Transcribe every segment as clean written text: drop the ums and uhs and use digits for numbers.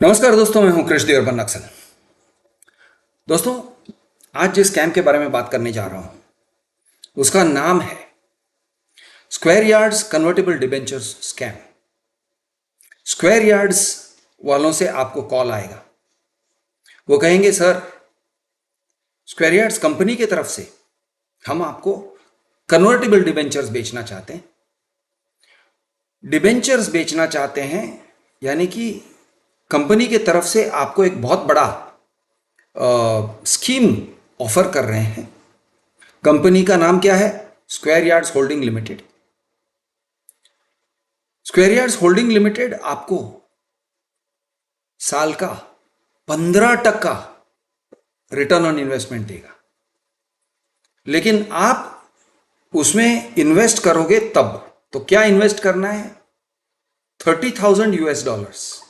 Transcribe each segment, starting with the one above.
नमस्कार दोस्तों, मैं हूं कृष्णदेव अर्बन नक्सल। दोस्तों, आज जिस स्कैम के बारे में बात करने जा रहा हूं उसका नाम है square yards convertible debentures scam. Square yards वालों से आपको कॉल आएगा। वो कहेंगे, सर स्क्वायर यार्ड्स कंपनी की तरफ से हम आपको कन्वर्टेबल डिबेंचर्स बेचना चाहते हैं। डिबेंचर्स बेचना चाहते हैं यानी कि कंपनी की तरफ से आपको एक बहुत बड़ा स्कीम ऑफर कर रहे हैं। कंपनी का नाम क्या है? Square Yards holding limited. Square Yards holding limited आपको साल का 15% रिटर्न ऑन इन्वेस्टमेंट देगा, लेकिन आप उसमें इन्वेस्ट करोगे तब। तो क्या इन्वेस्ट करना है? $30,000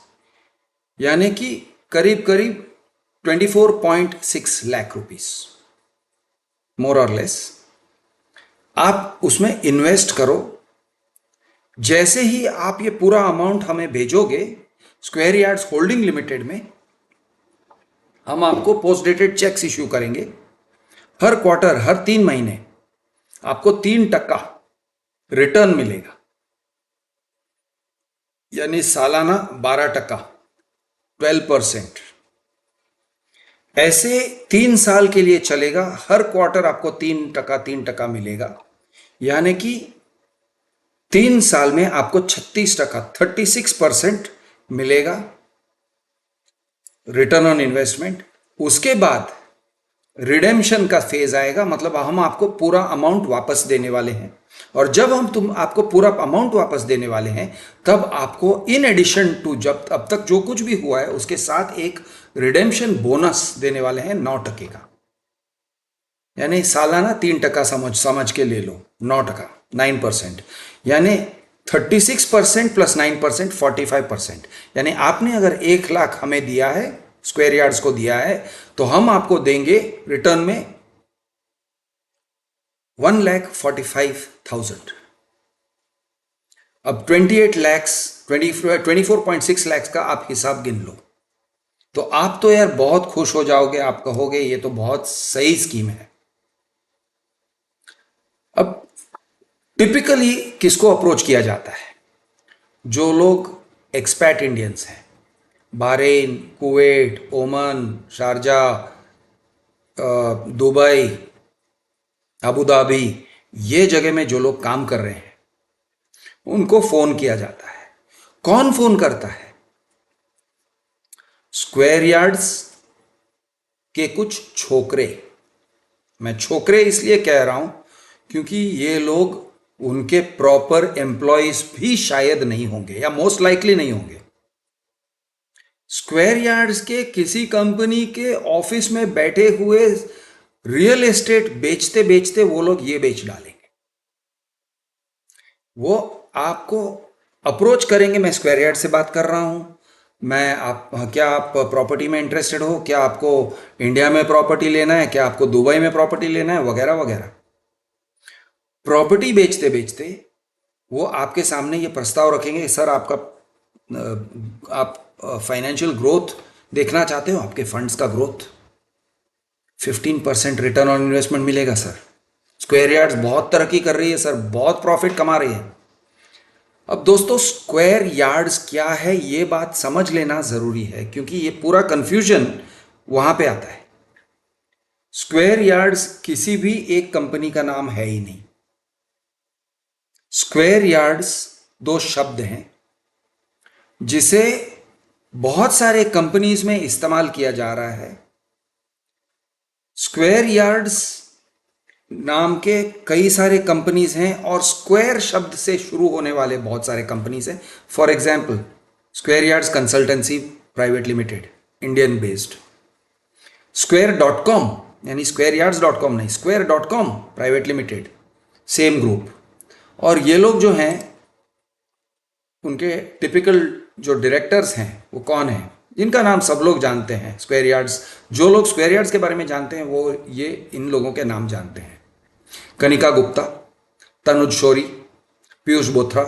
यानी कि करीब करीब 24.6 लाख रुपीस, मोर और लेस। आप उसमें इन्वेस्ट करो। जैसे ही आप ये पूरा अमाउंट हमें भेजोगे स्क्वायर यार्ड्स होल्डिंग लिमिटेड में, हम आपको पोस्ट डेटेड चेक्स इश्यू करेंगे। हर क्वार्टर, हर 3 महीने आपको 3% रिटर्न मिलेगा, यानी सालाना 12%, 12%। ऐसे 3 साल के लिए चलेगा। हर क्वार्टर आपको 3% मिलेगा, यानी कि 3 साल में आपको 36%, 36% मिलेगा रिटर्न ऑन इन्वेस्टमेंट। उसके बाद रिडेम्पशन का फेज आएगा, मतलब हम आपको पूरा अमाउंट वापस देने वाले हैं। और जब आपको पूरा अमाउंट वापस देने वाले हैं, तब आपको इन एडिशन टू जब अब तक जो कुछ भी हुआ है उसके साथ एक रिडेम्पशन बोनस देने वाले हैं 9% का। यानी सालाना 3% समझ के ले लो, 9%, 9%, यानी 36% प्लस 9%, 45%। यानी आपने अगर 1 लाख हमें दिया है, स्क्वायर यार्ड्स को दिया है, तो हम आपको देंगे रिटर्न में 1,45,000। अब 24.6 लाख का आप हिसाब गिन लो। तो आप तो यार बहुत खुश हो जाओगे, आप कहोगे ये तो बहुत सही स्कीम है। अब टिपिकली किसको अप्रोच किया जाता है? जो लोग एक्सपैट इंडियंस हैं, Bahrain, Kuwait, Oman, Sharjah, Dubai, Abu Dhabi, ये जगह में जो लोग काम कर रहे हैं उनको फोन किया जाता है। कौन फोन करता है? स्क्वायर यार्ड्स के कुछ छोकरे। मैं छोकरे इसलिए कह रहा हूं क्योंकि ये लोग उनके प्रॉपर एम्प्लॉयज भी शायद नहीं होंगे, या मोस्ट लाइकली नहीं होंगे। स्क्वायर यार्ड्स के किसी कंपनी के ऑफिस में बैठे हुए रियल एस्टेट बेचते बेचते वो लोग ये बेच डालेंगे। वो आपको अप्रोच करेंगे, मैं स्क्वायर यार्ड से बात कर रहा हूं, क्या आप प्रॉपर्टी में इंटरेस्टेड हो? क्या आपको इंडिया में प्रॉपर्टी लेना है? क्या आपको दुबई में प्रॉपर्टी लेना है? वगैरह वगैरह। प्रॉपर्टी बेचते बेचते वो आपके सामने ये प्रस्ताव रखेंगे, सर आप फाइनेंशियल ग्रोथ देखना चाहते हो, आपके फंड्स का ग्रोथ, 15% रिटर्न ऑन इन्वेस्टमेंट मिलेगा सर। स्क्वायर यार्ड्स बहुत तरक्की कर रही है सर, बहुत प्रॉफिट कमा रही है। अब दोस्तों, स्क्वायर यार्ड्स क्या है ये बात समझ लेना जरूरी है, क्योंकि ये पूरा कंफ्यूजन वहां पे आता है। स्क्वायर यार्ड्स किसी भी एक कंपनी का नाम है ही नहीं। स्क्वायर यार्ड्स 2 शब्द हैं जिसे बहुत सारे कंपनीज में इस्तेमाल किया जा रहा है। स्क्वायर यार्ड्स नाम के कई सारे कंपनीज हैं और स्क्वायर शब्द से शुरू होने वाले बहुत सारे कंपनीज हैं। For example, square yards consultancy private limited, Indian based. square.com, यानी squareyards.com नहीं, square.com private limited, same group. और ये लोग जो हैं, उनके टिपिकल जो डायरेक्टर्स हैं वो कौन हैं? जिनका नाम सब लोग जानते हैं। स्क्वायर यार्ड्स, जो लोग स्क्वायर यार्ड्स के बारे में जानते हैं वो ये इन लोगों के नाम जानते हैं। कनिका गुप्ता, तनुज शौरी, पीयूष बोथरा,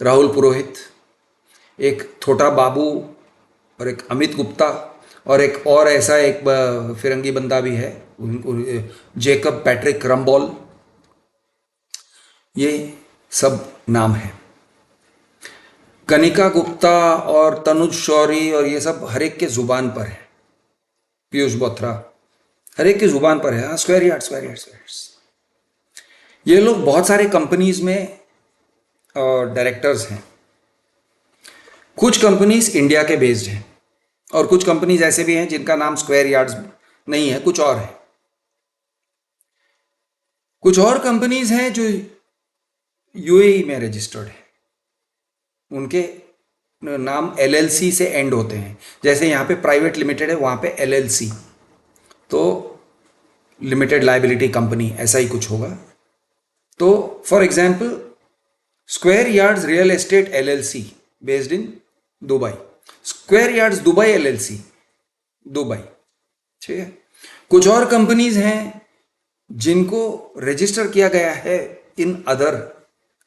राहुल पुरोहित, एक छोटा बाबू और एक अमित गुप्ता, और एक और ऐसा एक फिरंगी बंदा भी है, जेकब पैट्रिक रम्बॉल, ये सब नाम है। कनिका गुप्ता और तनुज शौरी और ये सब हर एक के जुबान पर है। पीयूष बोथरा हर एक की जुबान पर है। हाँ, square yard square yard square yard. ये लोग बहुत सारे कंपनीज में डायरेक्टर्स हैं। कुछ कंपनीज इंडिया के बेस्ड हैं और कुछ कंपनीज ऐसे भी हैं जिनका नाम स्क्वायर यार्ड्स नहीं है, कुछ और है। कुछ और कंपनीज हैं जो यूएई में रजिस्टर्ड है, उनके नाम एलएलसी से एंड होते हैं। जैसे यहाँ पे प्राइवेट लिमिटेड है, वहाँ पे एलएलसी, तो लिमिटेड लायबिलिटी कंपनी ऐसा ही कुछ होगा। तो for example square yards real estate LLC based in Dubai, square yards Dubai LLC Dubai, ठीक है। कुछ और कंपनीज हैं जिनको रजिस्टर किया गया है in other,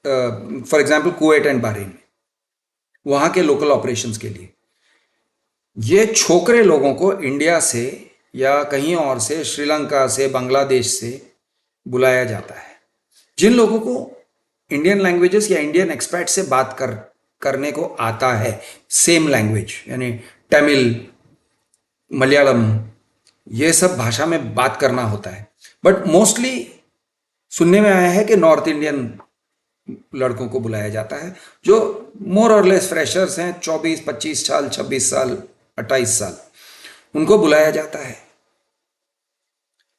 for example Kuwait and Bahrain, वहां के लोकल ऑपरेशंस के लिए। ये छोकरे लोगों को इंडिया से या कहीं और से, श्रीलंका से, बांग्लादेश से बुलाया जाता है। जिन लोगों को इंडियन लैंग्वेजेस या इंडियन एक्सपर्ट से बात करने को आता है, सेम लैंग्वेज यानी तमिल, मलयालम, ये सब भाषा में बात करना होता है। बट मोस्टली सुनने में आया है कि नॉर्थ इंडियन लड़कों को बुलाया जाता है जो मोर और लेस फ्रेशर्स हैं, 24, 25 साल, 26 साल, 28 साल, उनको बुलाया जाता है।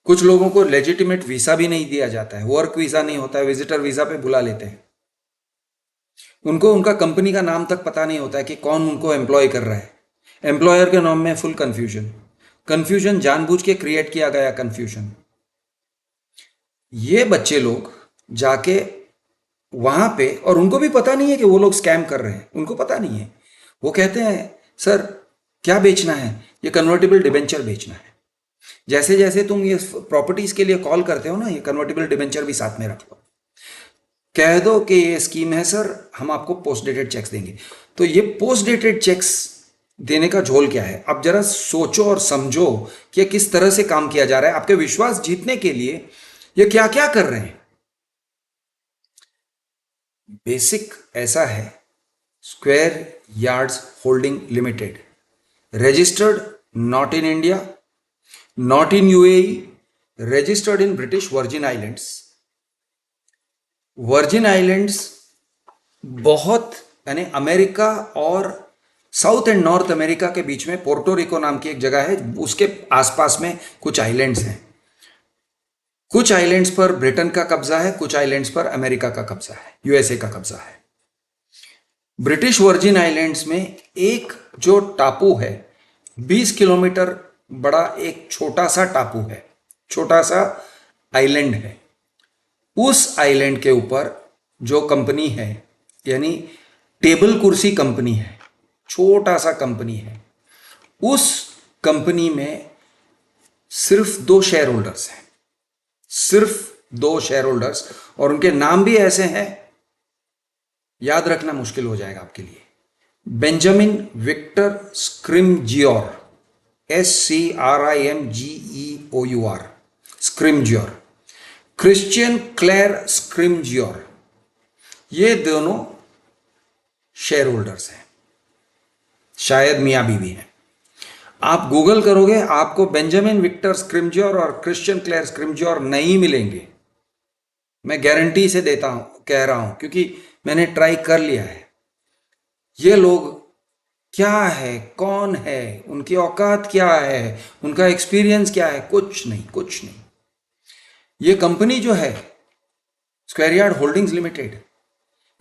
कुछ लोगों को लेजिटिमेट वीजा भी नहीं दिया जाता है, वर्क वीजा नहीं होता है, विजिटर वीजा पे बुला लेते हैं। उनको उनका कंपनी का नाम तक पता नहीं होता है कि कौन उनको एम्प्लॉय कर रहा है। एम्प्लॉयर के नाम में फुल कंफ्यूजन जानबूझ के क्रिएट किया गया कंफ्यूजन। ये बच्चे लोग जाके वहां पे, और उनको भी पता नहीं है कि वो लोग स्कैम कर रहे हैं, उनको पता नहीं है। वो कहते हैं सर क्या बेचना है, ये कन्वर्टेबल डिबेंचर बेचना है। जैसे जैसे तुम ये प्रॉपर्टीज के लिए कॉल करते हो ना, ये कन्वर्टेबल डिबेंचर भी साथ में रख लो, कह दो कि ये स्कीम है सर, हम आपको पोस्ट डेटेड चेक्स देंगे। तो ये पोस्ट डेटेड चेक्स देने का झोल क्या है? अब जरा सोचो और समझो कि किस तरह से काम किया जा रहा है। आपके विश्वास जीतने के लिए ये क्या क्या कर रहे हैं। बेसिक ऐसा है, square Yards holding limited, registered not in India, not in UAE, registered in British virgin islands. Virgin islands बहुत, यानी अमेरिका और साउथ एंड नॉर्थ अमेरिका के बीच में पोर्टोरिको नाम की एक जगह है, उसके आसपास में कुछ आइलैंड्स हैं। कुछ आइलैंड्स पर ब्रिटेन का कब्जा है, कुछ आइलैंड्स पर अमेरिका का कब्जा है, यूएसए का कब्जा है। ब्रिटिश वर्जिन आइलैंड्स में एक जो टापू है, 20 किलोमीटर बड़ा एक छोटा सा टापू है, छोटा सा आइलैंड है। उस आइलैंड के ऊपर जो कंपनी है, यानी टेबल कुर्सी कंपनी है, छोटा सा कंपनी है, उस कंपनी में सिर्फ 2 शेयर होल्डर्स हैं, सिर्फ 2 शेयर होल्डर्स, और उनके नाम भी ऐसे हैं, याद रखना मुश्किल हो जाएगा आपके लिए। Benjamin Victor Scrimgeour, SCRIMGEOUR, Scrimgeour, Christian Claire Scrimgeour, ये दोनों शेयर होल्डर्स हैं, शायद मियाँ बीवी हैं। आप गूगल करोगे आपको बेंजामिन विक्टर स्क्रिमजियोर और क्रिश्चियन क्लेयर स्क्रिमजियोर नहीं मिलेंगे, मैं गारंटी से देता हूं, कह रहा हूं, क्योंकि मैंने ट्राई कर लिया है। ये लोग क्या है, कौन है, उनकी औकात क्या है, उनका एक्सपीरियंस क्या है, कुछ नहीं, कुछ नहीं। ये कंपनी जो है स्क्वायर यार्ड होल्डिंग्स लिमिटेड,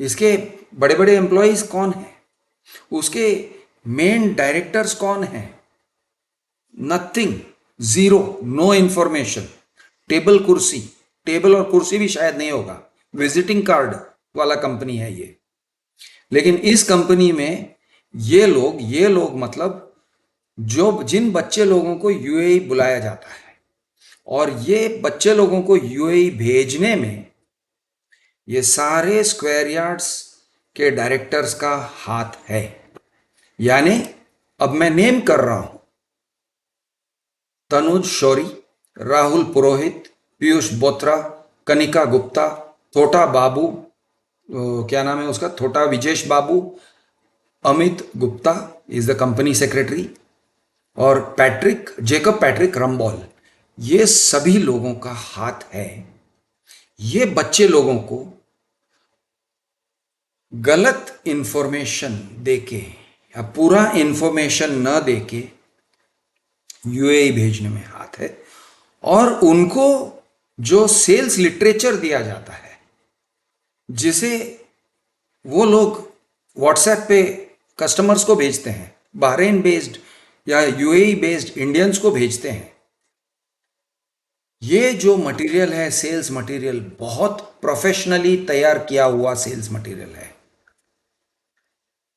इसके बड़े बड़े एम्प्लॉयज कौन है, उसके मेन डायरेक्टर्स कौन है, nothing, zero, no information. Table कुर्सी, टेबल और कुर्सी भी शायद नहीं होगा, विजिटिंग कार्ड वाला कंपनी है ये। लेकिन इस कंपनी में ये लोग मतलब जो जिन बच्चे लोगों को यूएई बुलाया जाता है, और ये बच्चे लोगों को यूएई भेजने में ये सारे स्क्वायर यार्ड्स के डायरेक्टर्स का हाथ है। यानी अब मैं नेम कर रहा हूं, तनुज शौरी, राहुल पुरोहित, पीयूष बोत्रा, कनिका गुप्ता, थोटा बाबू, क्या नाम है उसका, Thota Vijesh Babu, Amit Gupta is the company secretary, और पैट्रिक जेकब पैट्रिक रंबॉल, ये सभी लोगों का हाथ है। ये बच्चे लोगों को गलत इंफॉर्मेशन देके या पूरा इंफॉर्मेशन न देके यूएई भेजने में हाथ है। और उनको जो सेल्स लिटरेचर दिया जाता है, जिसे वो लोग व्हाट्सएप पे कस्टमर्स को भेजते हैं, बहरीन बेस्ड या यूएई बेस्ड इंडियंस को भेजते हैं, ये जो मटेरियल है सेल्स मटेरियल, बहुत प्रोफेशनली तैयार किया हुआ सेल्स मटेरियल है।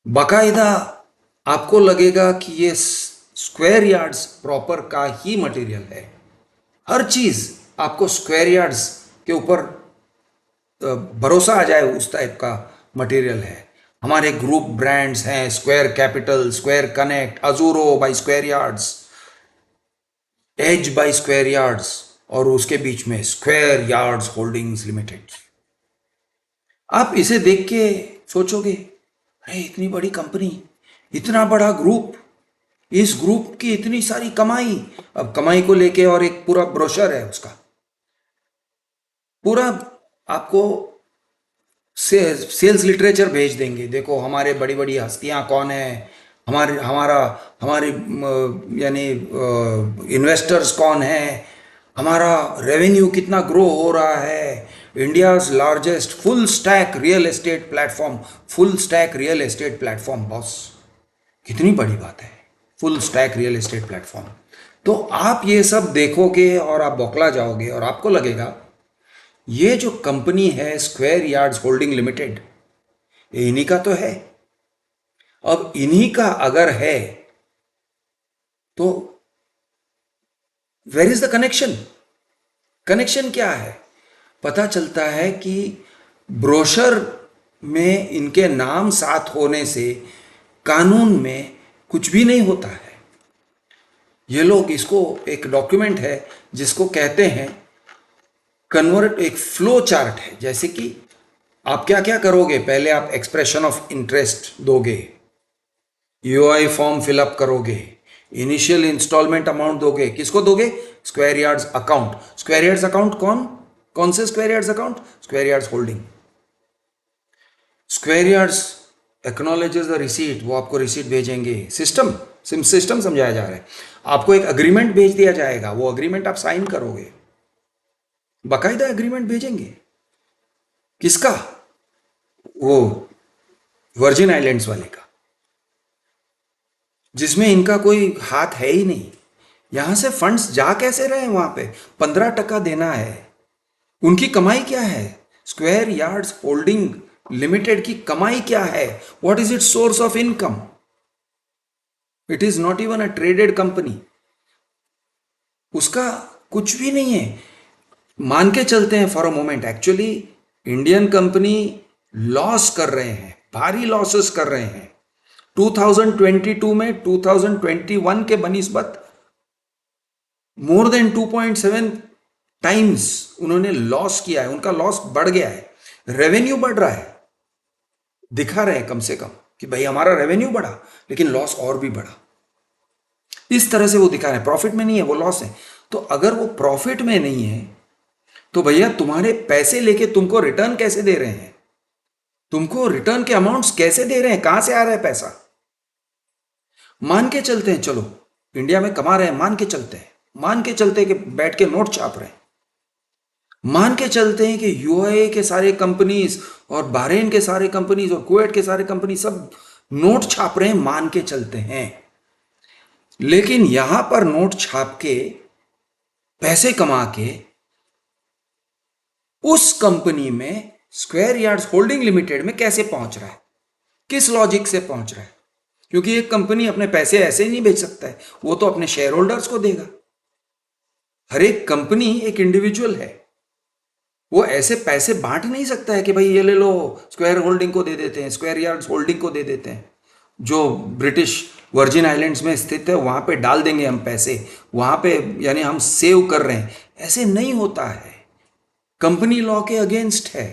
बाकायदा आपको लगेगा कि ये स्क्वायर यार्ड्स प्रॉपर का ही मटेरियल है। हर चीज आपको स्क्वायर यार्ड्स के ऊपर भरोसा आ जाए उस टाइप का मटेरियल है। हमारे ग्रुप ब्रांड्स हैं, Square Capital, Square Connect, Azuro by Square Yards, Edge by Square Yards, और उसके बीच में स्क्वायर यार्ड्स होल्डिंग्स लिमिटेड। आप इसे देख के सोचोगे, अरे इतनी बड़ी कंपनी, इतना बड़ा ग्रुप, इस ग्रुप की इतनी सारी कमाई। अब कमाई को लेके और एक पूरा ब्रोशर है उसका, पूरा आपको सेल्स लिटरेचर भेज देंगे। देखो हमारे बड़ी बड़ी हस्तियां कौन है, हमारे यानी इन्वेस्टर्स कौन है, हमारा रेवेन्यू कितना ग्रो हो रहा है, India's largest full stack real estate platform, full stack real estate platform. Boss कितनी बड़ी बात है, full stack real estate platform. तो आप ये सब देखोगे और आप बौखला जाओगे और आपको लगेगा ये जो कंपनी है स्क्वायर यार्ड्स होल्डिंग लिमिटेड, ये इन्हीं का तो है। अब इन्हीं का अगर है तो where is the connection? Connection क्या है? पता चलता है कि ब्रोशर में इनके नाम साथ होने से कानून में कुछ भी नहीं होता है। ये लोग इसको एक डॉक्यूमेंट है जिसको कहते हैं कन्वर्ट, एक फ्लो चार्ट है। जैसे कि आप क्या क्या करोगे, पहले आप एक्सप्रेशन ऑफ इंटरेस्ट दोगे, यूआई फॉर्म फिलअप करोगे, इनिशियल इंस्टॉलमेंट अमाउंट दोगे। किसको दोगे? Square yards account. Square yards account कौन से square yards account? Square Yards holding. Square yards acknowledges the receipt, वो आपको रिसीट भेजेंगे। सिस्टम समझाया जा रहा है। आपको एक अग्रीमेंट भेज दिया जाएगा, वो अग्रीमेंट आप साइन करोगे, बाकायदा एग्रीमेंट भेजेंगे। किसका? वो वर्जिन आइलैंड्स वाले का, जिसमें इनका कोई हाथ है ही नहीं। यहां से फंड्स जा कैसे रहे हैं वहां पे? 15% देना है। उनकी कमाई क्या है? स्क्वायर यार्ड्स होल्डिंग लिमिटेड की कमाई क्या है? What is it's source of income? It is not even a traded company. उसका कुछ भी नहीं है। मान के चलते हैं for a moment, actually Indian company loss कर रहे हैं, भारी लॉसेस कर रहे हैं। 2022 में 2021 के बनिस्बत मोर देन 2.7 टाइम्स उन्होंने लॉस किया है। उनका लॉस बढ़ गया है, रेवेन्यू बढ़ रहा है। दिखा रहे हैं कम से कम कि भाई हमारा रेवेन्यू बढ़ा, लेकिन लॉस और भी बढ़ा। इस तरह से वो दिखा रहे हैं, प्रॉफिट में नहीं है, वो लॉस है। तो अगर वो प्रॉफिट में नहीं है तो भैया तुम्हारे पैसे लेके तुमको रिटर्न कैसे दे रहे हैं? तुमको रिटर्न के अमाउंट्स कैसे दे रहे हैं? कहां से आ रहा है पैसा? मान के चलते हैं, चलो इंडिया में कमा रहे हैं, मान के चलते हैं, मान के चलते हैं कि बैठ के नोट छाप रहे हैं, मान के चलते हैं कि यूएई के सारे कंपनीज और बहरीन के सारे कंपनीज और कुवैत के सारे कंपनी सब नोट छाप रहे हैं, मान के चलते हैं। लेकिन यहां पर नोट छाप के पैसे कमा के उस कंपनी में स्क्वायर यार्ड्स होल्डिंग लिमिटेड में कैसे पहुंच रहा है? किस लॉजिक से पहुंच रहा है? क्योंकि एक कंपनी अपने पैसे ऐसे ही नहीं बेच सकता है, वो तो अपने शेयर होल्डर्स को देगा। हर एक कंपनी एक इंडिविजुअल है, वो ऐसे पैसे बांट नहीं सकता है कि भाई ये ले लो, स्क्वायर होल्डिंग को दे देते हैं, स्क्वायर यार्ड्स होल्डिंग को दे देते हैं, जो ब्रिटिश वर्जिन आइलैंड्स में स्थित है, वहां पे डाल देंगे हम पैसे, वहां पे यानी हम सेव कर रहे हैं, ऐसे नहीं होता है, कंपनी लॉ के अगेंस्ट है।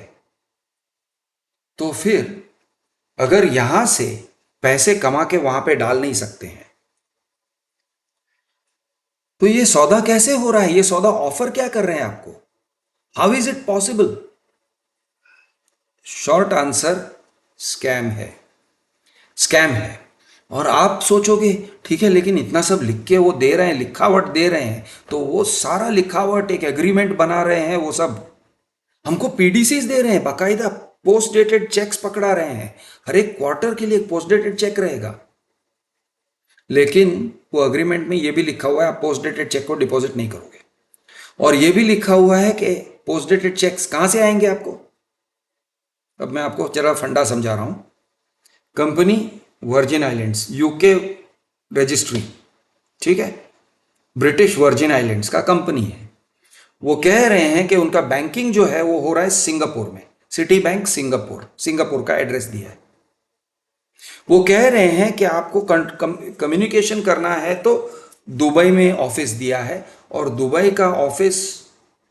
तो फिर अगर यहां से पैसे कमा के वहां पे डाल नहीं सकते हैं, तो ये सौदा कैसे हो रहा है? ये सौदा ऑफर क्या कर रहे हैं आपको? How is it possible? Short answer, scam है, स्कैम है। और आप सोचोगे ठीक है, लेकिन इतना सब लिख के वो दे रहे हैं, लिखावट दे रहे हैं, तो वो सारा लिखावट एक एग्रीमेंट बना रहे हैं, वो सब हमको पीडीसीज दे रहे हैं, बाकायदा पोस्ट डेटेड चेक्स पकड़ा रहे हैं, हर एक क्वार्टर के लिए पोस्ट डेटेड चेक रहेगा। लेकिन वो अग्रीमेंट में ये भी लिखा हुआ है आप पोस्ट डेटेड चेक को डिपॉजिट नहीं करोगे, और ये भी लिखा हुआ है कि पोस्ट डेटेड चेक्स कहां से आएंगे आपको। अब मैं आपको जरा फंडा समझा रहा हूं। Company virgin islands, UK registry, ठीक है, ब्रिटिश वर्जिन आइलैंड्स का कंपनी है। वो कह रहे हैं कि उनका बैंकिंग जो है वो हो रहा है सिंगापुर में, सिटी बैंक सिंगापुर, सिंगापुर का एड्रेस दिया है। वो कह रहे हैं कि आपको कम्युनिकेशन करना है तो दुबई में ऑफिस दिया है, और दुबई का ऑफिस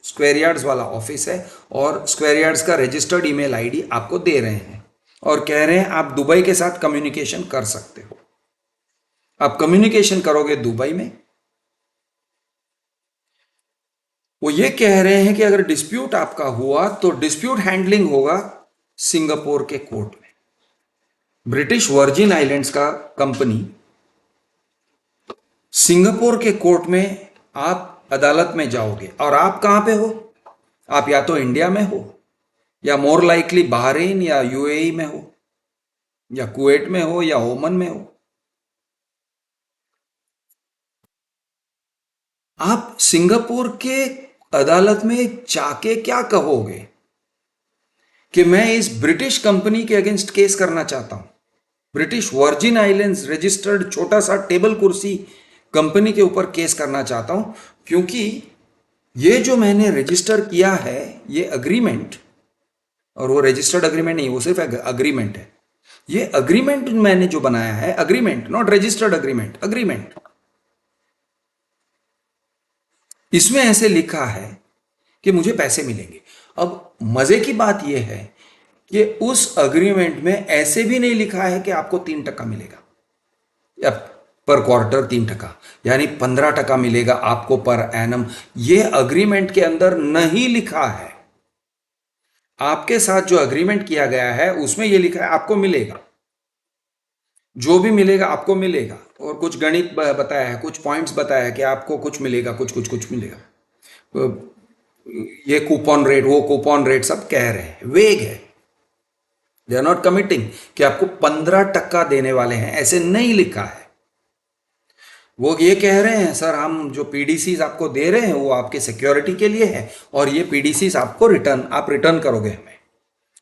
स्क्वायर यार्ड्स वाला ऑफिस है, और स्क्वायर यार्ड्स का रजिस्टर्ड ईमेल आईडी आपको दे रहे हैं, और कह रहे हैं आप दुबई के साथ कम्युनिकेशन कर सकते हो। आप कम्युनिकेशन करोगे दुबई में। वो ये कह रहे हैं कि अगर डिस्प्यूट आपका हुआ तो डिस्प्यूट हैंडलिंग होगा सिंगापुर के कोर्ट में। ब्रिटिश वर्जिन आइलैंड्स का कंपनी सिंगापुर के कोर्ट में आप अदालत में जाओगे, और आप कहां पे हो? आप या तो इंडिया में हो, या मोर लाइकली बहरीन या यूएई में हो, या कुवैत में हो, या ओमन में हो। आप सिंगापुर के अदालत में जाके क्या कहोगे कि मैं इस ब्रिटिश कंपनी के अगेंस्ट केस करना चाहता हूं, ब्रिटिश वर्जिन आइलैंड्स रजिस्टर्ड छोटा सा टेबल कुर्सी कंपनी के ऊपर केस करना चाहता हूं, क्योंकि ये जो मैंने रजिस्टर किया है ये अग्रीमेंट, और वो रजिस्टर्ड अग्रीमेंट नहीं, वो सिर्फ अग्रीमेंट है। ये अग्रीमेंट मैंने जो बनाया है, agreement, not registered agreement, agreement, इसमें ऐसे लिखा है कि मुझे पैसे मिलेंगे। अब मजे की बात यह है कि उस अग्रीमेंट में ऐसे भी नहीं लिखा है कि आपको 3% मिलेगा, या पर क्वार्टर 3%, यानी 15% मिलेगा आपको पर एनम। यह अग्रीमेंट के अंदर नहीं लिखा है। आपके साथ जो अग्रीमेंट किया गया है उसमें यह लिखा है आपको मिलेगा, जो भी मिलेगा आपको मिलेगा, और कुछ गणित बताया है, कुछ पॉइंट्स बताया है कि आपको कुछ मिलेगा, कुछ कुछ कुछ मिलेगा। ये कूपन रेट, वो कूपन रेट सब कह रहे हैं, वेग है, दे आर नॉट कमिटिंग कि आपको 15% देने वाले हैं, ऐसे नहीं लिखा है। वो ये कह रहे हैं सर हम जो पीडीसीज आपको दे रहे हैं वो आपके सिक्योरिटी के लिए है, और ये पीडीसीज आपको आप रिटर्न करोगे हमें,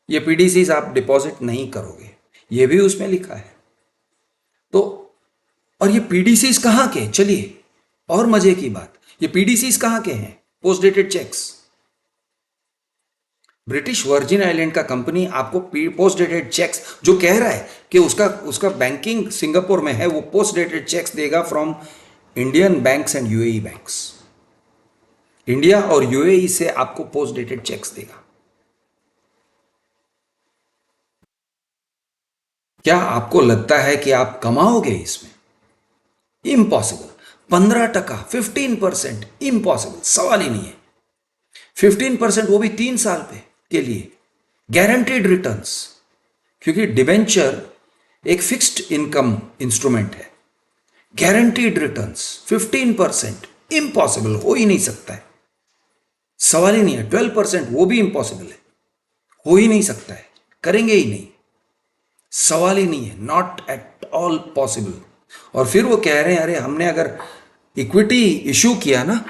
ये पीडीसीज आप डिपॉजिट नहीं करोगे, ये भी उसमें लिखा है। तो और ये पीडीसीज कहां के, चलिए और मजे की बात, ये पीडीसीज कहां के हैं? Post dated cheques. British Virgin Island का कंपनी आपको पोस्ट डेटेड चेक्स, जो कह रहा है कि उसका बैंकिंग सिंगापुर में है, वो पोस्ट डेटेड चेक्स देगा from Indian banks and UAE banks. India और यूएई से आपको पोस्ट डेटेड चेक्स देगा। क्या आपको लगता है कि आप कमाओगे इसमें? इम्पॉसिबल। 15%, 15%, इम्पॉसिबल, सवाल ही नहीं है। 15% वो भी 3 साल के लिए, गारंटीड रिटर्न्स, क्योंकि डिबेंचर एक फिक्स्ड इनकम इंस्ट्रूमेंट है। गारंटीड रिटर्न्स 15%, इम्पॉसिबल, हो ही नहीं सकता है, सवाल ही नहीं है। 12% वो भी इम्पॉसिबल है, हो ही नहीं सकता है, करेंगे ही नहीं, सवाल ही नहीं है, नॉट एट ऑल पॉसिबल। और फिर वो कह रहे हैं अरे हमने अगर इक्विटी इशू किया ना,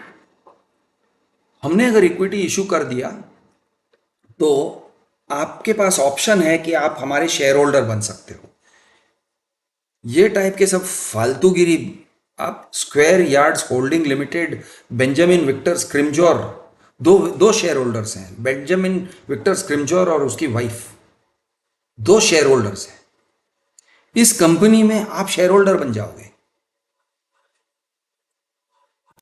हमने अगर इक्विटी इशू कर दिया तो आपके पास ऑप्शन है कि आप हमारे शेयर होल्डर बन सकते हो। ये टाइप के सब फालतूगिरी। आप Square Yards holding limited, Benjamin Victor Scrimgeour, दो शेयर होल्डर्स हैं, बेंजामिन विक्टर स्क्रिमजोर और उसकी वाइफ, 2 शेयर होल्डर्स हैं। इस कंपनी में आप शेयर होल्डर बन जाओगे,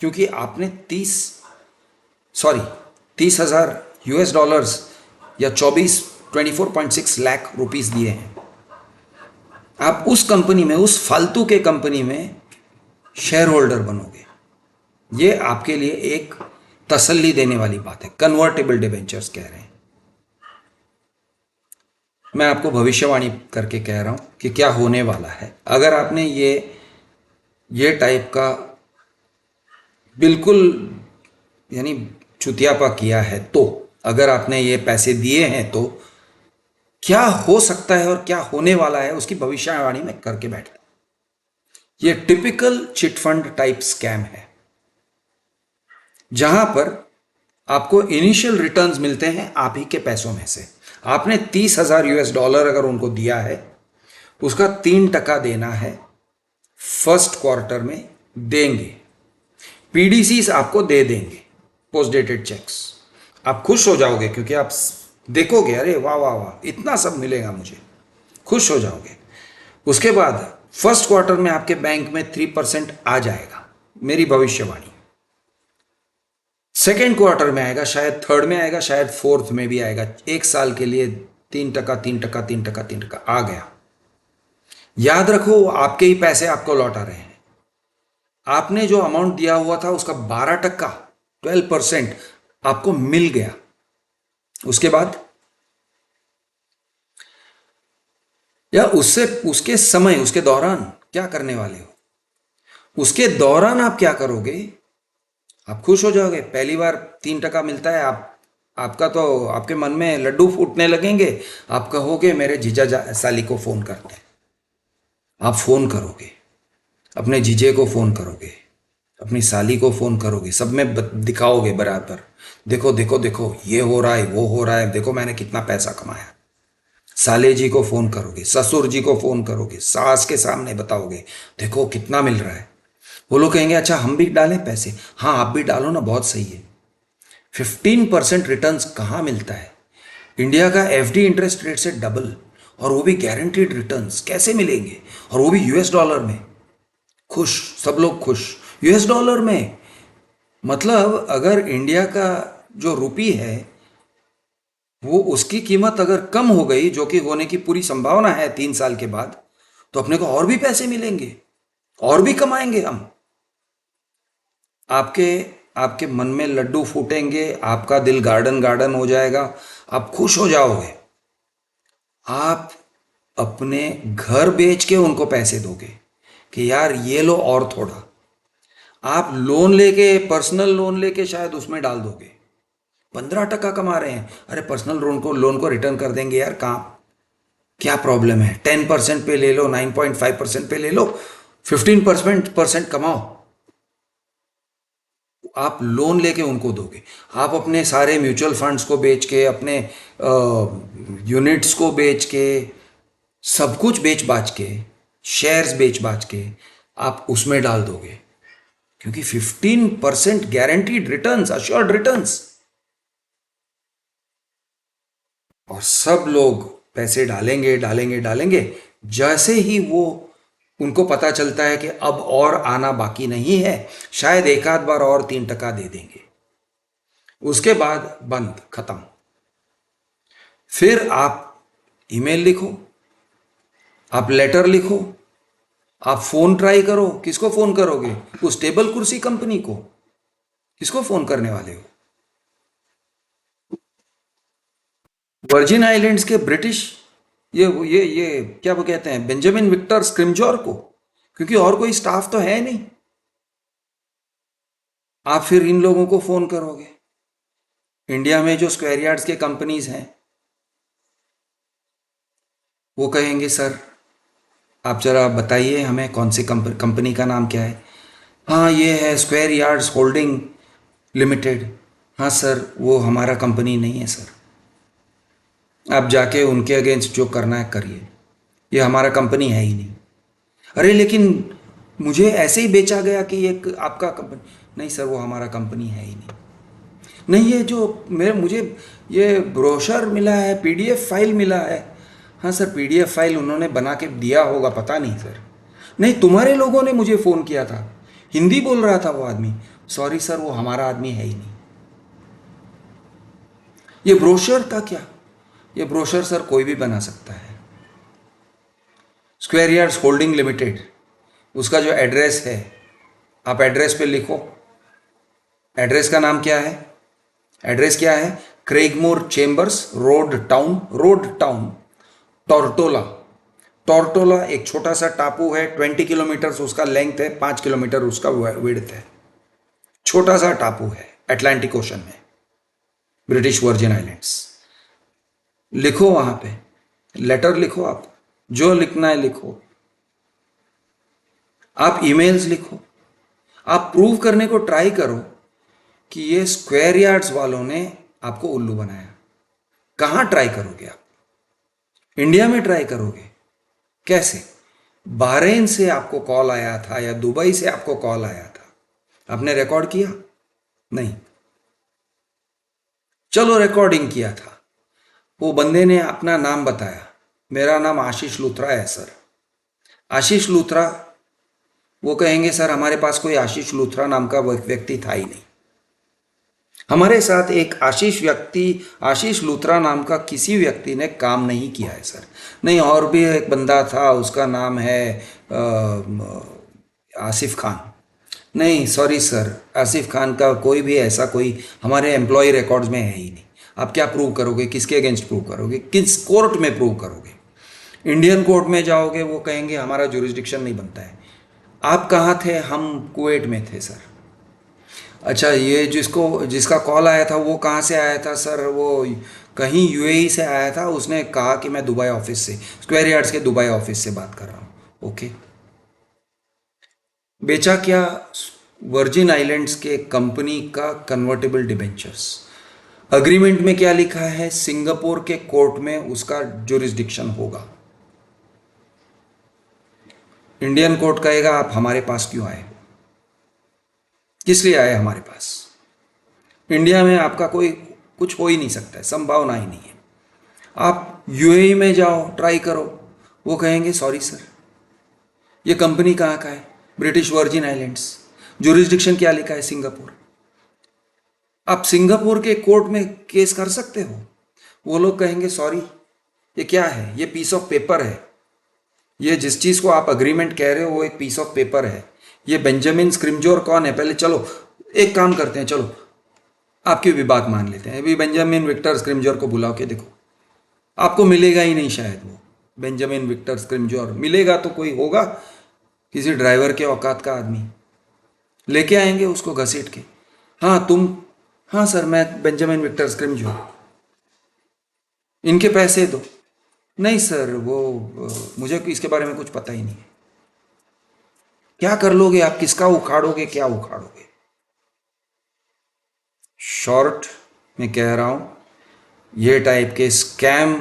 क्योंकि आपने 30,000 यूएस डॉलर्स या 24.6 लाख रुपीस दिए हैं। आप उस कंपनी में, उस फालतू के कंपनी में शेयर होल्डर बनोगे। ये आपके लिए एक तसल्ली देने वाली बात है। कन्वर्टेबल डिबेंचर्स कह रहे हैं, मैं आपको भविष्यवाणी करके कह रहा हूं कि क्या होने वाला है। अगर आपने ये टाइप का बिल्कुल यानी चुतियापा किया है, तो अगर आपने ये पैसे दिए हैं, तो क्या हो सकता है और क्या होने वाला है उसकी भविष्यवाणी में करके बैठता। ये typical chit fund type scam है, जहां पर आपको इनिशियल रिटर्न्स मिलते हैं आप ही के पैसों में से। आपने 30,000 यूएस डॉलर अगर उनको दिया है, उसका 3% देना है, फर्स्ट क्वार्टर में देंगे। पीडीसीज आपको दे देंगे, पोस्ट डेटेड चेक्स। आप खुश हो जाओगे, क्योंकि आप देखोगे अरे वाह वाह वाह इतना सब मिलेगा मुझे, खुश हो जाओगे। उसके बाद फर्स्ट क्वार्टर में आपके बैंक में 3% आ जाएगा, मेरी भविष्यवाणी। सेकेंड क्वार्टर में आएगा, शायद थर्ड में आएगा, शायद फोर्थ में भी आएगा। एक साल के लिए 3%, 3%, 3%, 3% आ गया। याद रखो, आपके ही पैसे आपको लौटा रहे हैं। आपने जो अमाउंट दिया हुआ था उसका 12%, 12% आपको मिल गया। उसके बाद या उसके समय, उसके दौरान क्या करने वाले हो? उसके दौरान आप क्या करोगे? आप खुश हो जाओगे। पहली बार 3% मिलता है, आपका तो आपके मन में लड्डू फूटने लगेंगे। आप कहोगे मेरे जीजा साली को फोन करते हैं। आप फोन करोगे, अपने जीजे को फोन करोगे, अपनी साली को फोन करोगे, सब में दिखाओगे बराबर, देखो देखो देखो ये हो रहा है, वो हो रहा है, देखो मैंने कितना पैसा कमाया। साले जी को फोन करोगे, ससुर जी को फोन करोगे, सास के सामने बताओगे, देखो कितना मिल रहा है। वो लोग कहेंगे अच्छा हम भी डालें पैसे? हाँ आप भी डालो ना, बहुत सही है। 15% रिटर्न्स कहाँ मिलता है? इंडिया का एफडी इंटरेस्ट रेट से डबल, और वो भी गारंटीड रिटर्न्स कैसे मिलेंगे? और वो भी यूएस डॉलर में। खुश, सब लोग खुश यूएस डॉलर में। मतलब अगर इंडिया का जो रुपी है वो, उसकी कीमत अगर कम हो गई, जो कि होने की पूरी संभावना है 3 साल के बाद, तो अपने को और भी पैसे मिलेंगे, और भी कमाएंगे हम। आपके आपके मन में लड्डू फूटेंगे, आपका दिल गार्डन गार्डन हो जाएगा, आप खुश हो जाओगे। आप अपने घर बेच के उनको पैसे दोगे कि यार ये लो और थोड़ा। आप लोन लेके, पर्सनल लोन लेके शायद उसमें डाल दोगे। 15% कमा रहे हैं, अरे पर्सनल लोन को रिटर्न कर देंगे यार, कहाँ क्या प्रॉब्लम है? 10% पे ले लो, 9.5% पे ले लो, 15% कमाओ। आप लोन लेके उनको दोगे। आप अपने सारे म्यूचुअल फंड्स को बेच के, अपने यूनिट्स को बेच के, सब कुछ बेच बाच के, शेयर्स बेच बाच के आप उसमें डाल दोगे, क्योंकि 15% गारंटीड रिटर्न्स, अश्योर्ड रिटर्न्स। और सब लोग पैसे डालेंगे डालेंगे डालेंगे। जैसे ही वो, उनको पता चलता है कि अब और आना बाकी नहीं है, शायद एक आध बार और 3% दे देंगे, उसके बाद बंद, खत्म। फिर आप ईमेल लिखो, आप लेटर लिखो, आप फोन ट्राई करो। किसको फोन करोगे? उस टेबल कुर्सी कंपनी को। किसको फोन करने वाले हो? वर्जिन आइलैंड्स के ब्रिटिश, ये क्या वो कहते हैं, बेंजामिन विक्टर स्क्रिमजोर को, क्योंकि और कोई स्टाफ तो है नहीं। आप फिर इन लोगों को फोन करोगे। इंडिया में जो स्क्वायर यार्ड्स के कंपनीज हैं, वो कहेंगे सर आप जरा बताइए हमें कौन सी कंपनी का नाम क्या है? हाँ ये है स्क्वायर यार्ड्स होल्डिंग लिमिटेड। हाँ सर वो हमारा कंपनी नहीं है सर, आप जाके उनके अगेंस्ट जो करना है करिए, ये हमारा कंपनी है ही नहीं। अरे लेकिन मुझे ऐसे ही बेचा गया कि ये आपका कंपनी। नहीं सर वो हमारा कंपनी है ही नहीं। नहीं ये जो मुझे ये ब्रोशर मिला है, पीडीएफ फाइल मिला है। हाँ सर, पीडीएफ फाइल उन्होंने बना के दिया होगा, पता नहीं सर। नहीं, तुम्हारे लोगों ने मुझे फ़ोन किया था, हिंदी बोल रहा था वो आदमी। सॉरी सर, वो हमारा आदमी है ही नहीं। ये ब्रोशर था क्या? ये ब्रोशर सर कोई भी बना सकता है। स्क्वायर यार्ड्स होल्डिंग लिमिटेड, उसका जो एड्रेस है, आप एड्रेस पे लिखो। एड्रेस का नाम क्या है? एड्रेस क्या है? क्रेगमोर चेम्बर्स, रोड टाउन, टोरटोला। टोरटोला एक छोटा सा टापू है, 20 किलोमीटर उसका लेंथ है, 5 किलोमीटर उसका विड्थ है। छोटा सा टापू है अटलांटिक ओशन में, ब्रिटिश वर्जिन आइलैंड्स। लिखो वहां पे, लेटर लिखो, आप जो लिखना है लिखो, आप ईमेल्स लिखो, आप प्रूव करने को ट्राई करो कि ये स्क्वायर यार्ड्स वालों ने आपको उल्लू बनाया। कहां ट्राई करोगे आप? इंडिया में ट्राई करोगे? कैसे? बहरीन से आपको कॉल आया था या दुबई से आपको कॉल आया था, आपने रिकॉर्ड किया? नहीं। चलो रिकॉर्डिंग किया था, वो बंदे ने अपना नाम बताया, मेरा नाम आशीष लूथरा है सर। आशीष लूथरा, वो कहेंगे सर हमारे पास कोई आशीष लूथरा नाम का व्यक्ति था ही नहीं। हमारे साथ एक आशीष लूथरा नाम का किसी व्यक्ति ने काम नहीं किया है सर। नहीं, और भी एक बंदा था, उसका नाम है आसिफ खान। नहीं सॉरी सर, आसिफ खान का कोई भी ऐसा कोई हमारे एम्प्लॉय रिकॉर्ड्स में है ही नहीं। आप क्या प्रूव करोगे? किसके अगेंस्ट प्रूव करोगे? किस कोर्ट में प्रूव करोगे? इंडियन कोर्ट में जाओगे, वो कहेंगे हमारा जुरिस्डिक्शन नहीं बनता है। आप कहाँ थे? हम कुवैत में थे सर। अच्छा, ये जिसका कॉल आया था वो कहाँ से आया था सर? वो कहीं यूएई से आया था, उसने कहा कि मैं दुबई ऑफिस से, स्क्वायर यार्ड्स के दुबई ऑफिस से बात कर रहा हूँ। ओके, बेचा क्या? वर्जिन आइलैंड्स के कंपनी का कन्वर्टेबल डिबेंचर्स। अग्रीमेंट में क्या लिखा है? सिंगापुर के कोर्ट में उसका जुरिस्डिक्शन होगा। इंडियन कोर्ट कहेगा आप हमारे पास क्यों आए? किस लिए आए हमारे पास? इंडिया में आपका कोई कुछ हो ही नहीं सकता है, संभावना ही नहीं है। आप यूएई में जाओ, ट्राई करो, वो कहेंगे सॉरी सर, ये कंपनी कहाँ का है? British virgin islands. जुरिस्डिक्शन क्या लिखा है? सिंगापुर। आप सिंगापुर के कोर्ट में केस कर सकते हो। वो लोग कहेंगे सॉरी, ये क्या है? ये पीस ऑफ पेपर है, ये जिस चीज़ को आप अग्रीमेंट कह रहे हो वो एक पीस ऑफ पेपर है। ये बेंजामिन स्क्रिम्जोर कौन है? पहले चलो एक काम करते हैं, चलो आपकी भी बात मान लेते हैं। अभी बेंजामिन विक्टर स्क्रिम्जोर को बुलाओ के देखो, आपको मिलेगा ही नहीं शायद। वो बेंजामिन विक्टर स्क्रिम्जोर मिलेगा तो कोई होगा, किसी ड्राइवर के औकात का आदमी लेके आएंगे उसको घसीट के। हाँ तुम, हाँ सर मैं बेंजामिन विक्टर स्क्रिम्जोर, इनके पैसे दो। नहीं सर, वो मुझे इसके बारे में कुछ पता ही नहीं है। क्या कर लोगे आप? किसका उखाड़ोगे? क्या उखाड़ोगे? शॉर्ट में कह रहा हूं, ये टाइप के स्कैम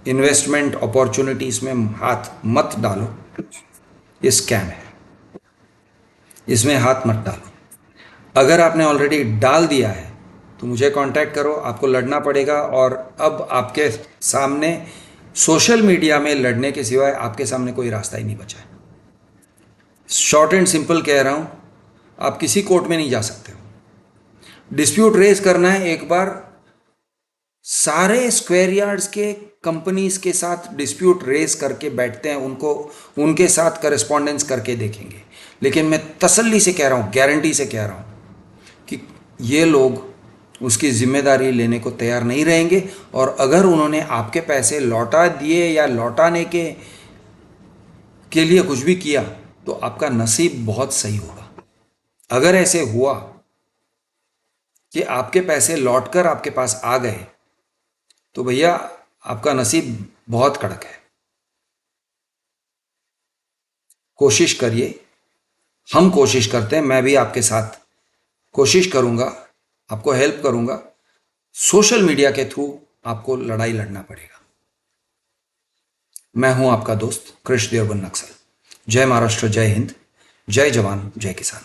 इन्वेस्टमेंट अपॉर्चुनिटीज में हाथ मत डालो। ये स्कैम है, इसमें हाथ मत डालो। अगर आपने ऑलरेडी डाल दिया है तो मुझे कांटेक्ट करो, आपको लड़ना पड़ेगा। और अब आपके सामने सोशल मीडिया में लड़ने के सिवाय आपके सामने कोई रास्ता ही नहीं बचा है। शॉर्ट एंड सिंपल कह रहा हूं, आप किसी कोर्ट में नहीं जा सकते हो। डिस्प्यूट रेज करना है, एक बार सारे स्क्वायर यार्ड्स के कंपनीज के साथ डिस्प्यूट रेज करके बैठते हैं, उनको उनके साथ करस्पॉन्डेंस करके देखेंगे। लेकिन मैं तसल्ली से कह रहा हूं, गारंटी से कह रहा हूं कि ये लोग उसकी जिम्मेदारी लेने को तैयार नहीं रहेंगे। और अगर उन्होंने आपके पैसे लौटा दिए या लौटाने के लिए कुछ भी किया तो आपका नसीब बहुत सही होगा। अगर ऐसे हुआ कि आपके पैसे लौटकर आपके पास आ गए तो भैया आपका नसीब बहुत कड़क है। कोशिश करिए, हम कोशिश करते हैं, मैं भी आपके साथ कोशिश करूंगा, आपको हेल्प करूंगा। सोशल मीडिया के थ्रू आपको लड़ाई लड़ना पड़ेगा। मैं हूं आपका दोस्त कृष्ण देवबन नक्सल। जय महाराष्ट्र, जय हिंद, जय जवान, जय किसान।